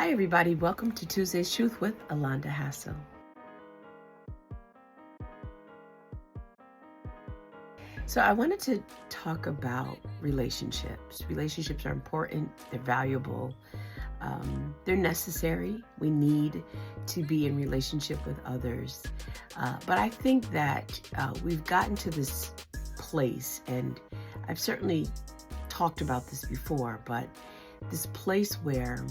Hi, everybody. Welcome to Tuesday's Truth with Alonda Hassel. So, I wanted to talk about relationships. Relationships are important, they're valuable, they're necessary. We need to be in relationship with others. But I think that we've gotten to this place, and I've certainly talked about this before, but this place where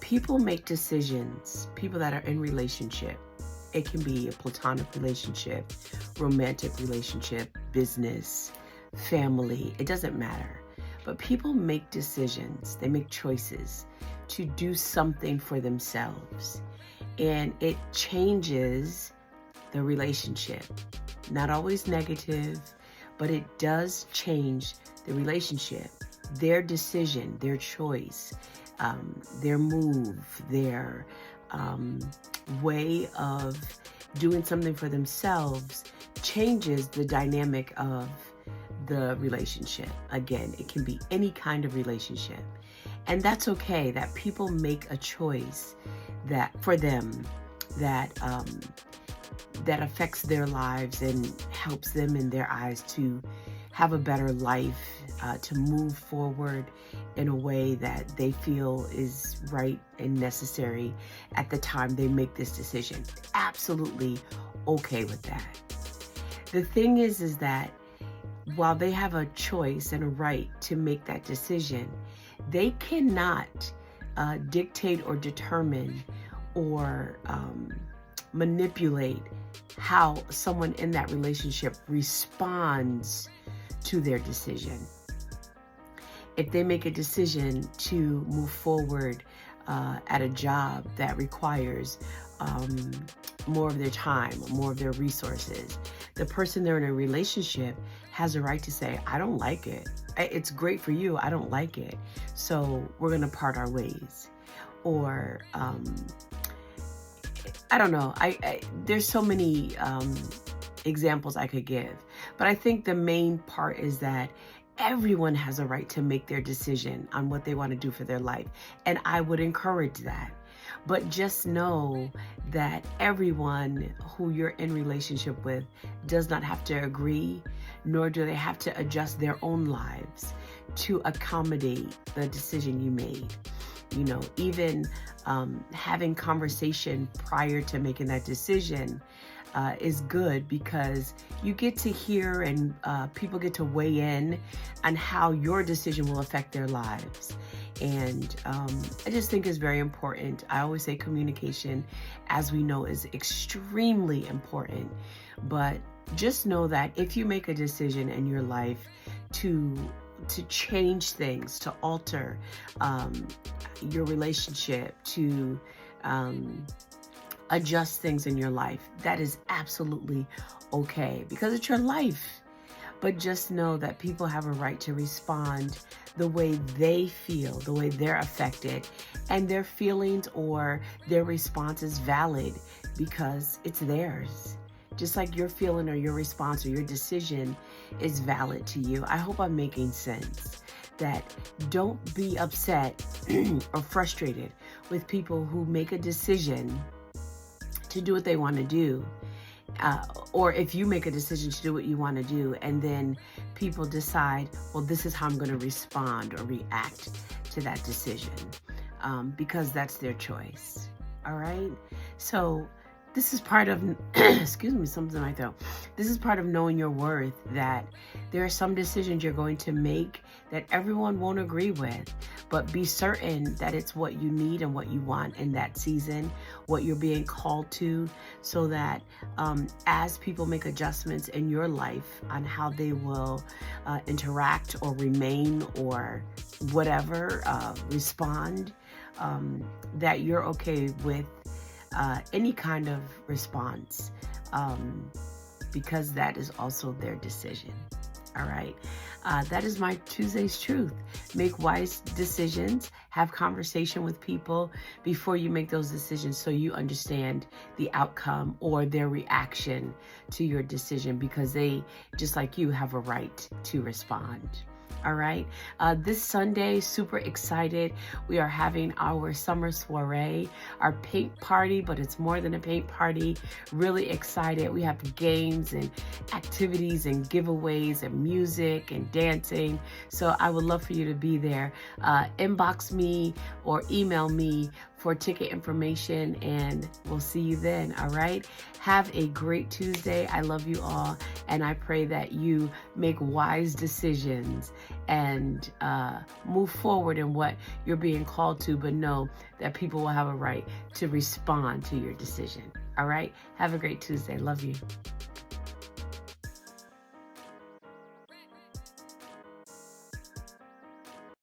people make decisions, people that are in relationship. It can be a platonic relationship, romantic relationship, business, family, it doesn't matter. But people make decisions, they make choices to do something for themselves. And it changes the relationship. Not always negative, but it does change the relationship. Their decision, their choice, their move, their way of doing something for themselves changes the dynamic of the relationship. Again, it can be any kind of relationship. And that's okay that people make a choice that for them that that affects their lives and helps them in their eyes to have a better life, to move forward in a way that they feel is right and necessary at the time they make this decision. Absolutely okay with that. The thing is that while they have a choice and a right to make that decision, they cannot dictate or determine or manipulate how someone in that relationship responds to their decision. If they make a decision to move forward at a job that requires more of their time, more of their resources, the person they're in a relationship has a right to say, I don't like it. It's great for you. I don't like it. So we're going to part our ways. Or, I don't know. There's so many examples I could give. But I think the main part is that everyone has a right to make their decision on what they want to do for their life. And I would encourage that. But just know that everyone who you're in relationship with does not have to agree, nor do they have to adjust their own lives to accommodate the decision you made. You know, even having conversation prior to making that decision is good, because you get to hear and people get to weigh in on how your decision will affect their lives. And I just think it's very important. I always say communication, as we know, is extremely important. But just know that if you make a decision in your life to change things, to alter your relationship, to adjust things in your life, that is absolutely okay, because it's your life. But just know that people have a right to respond the way they feel, the way they're affected, and their feelings or their response is valid because it's theirs. Just like your feeling or your response or your decision is valid to you. I hope I'm making sense. That don't be upset or frustrated with people who make a decision to do what they want to do. Or if you make a decision to do what you want to do, and then people decide, well, this is how I'm going to respond or react to that decision, because that's their choice. All right. So this is part of, excuse me, something like that. This is part of knowing your worth, that there are some decisions you're going to make that everyone won't agree with, but be certain that it's what you need and what you want in that season, what you're being called to, so that as people make adjustments in your life on how they will interact or remain or whatever, respond, that you're okay with any kind of response, because that is also their decision. All right. That is my Tuesday's truth. Make wise decisions. Have conversation with people before you make those decisions, so you understand the outcome or their reaction to your decision, because they, just like you, have a right to respond. All right. This Sunday, super excited. We are having our summer soiree, our paint party, but it's more than a paint party. Really excited. We have games and activities and giveaways and music and dancing. So I would love for you to be there. Inbox me or email me for ticket information, and we'll see you then. All right. Have a great Tuesday. I love you all, and I pray that you make wise decisions and move forward in what you're being called to, but know that people will have a right to respond to your decision. All right. Have a great Tuesday. Love you.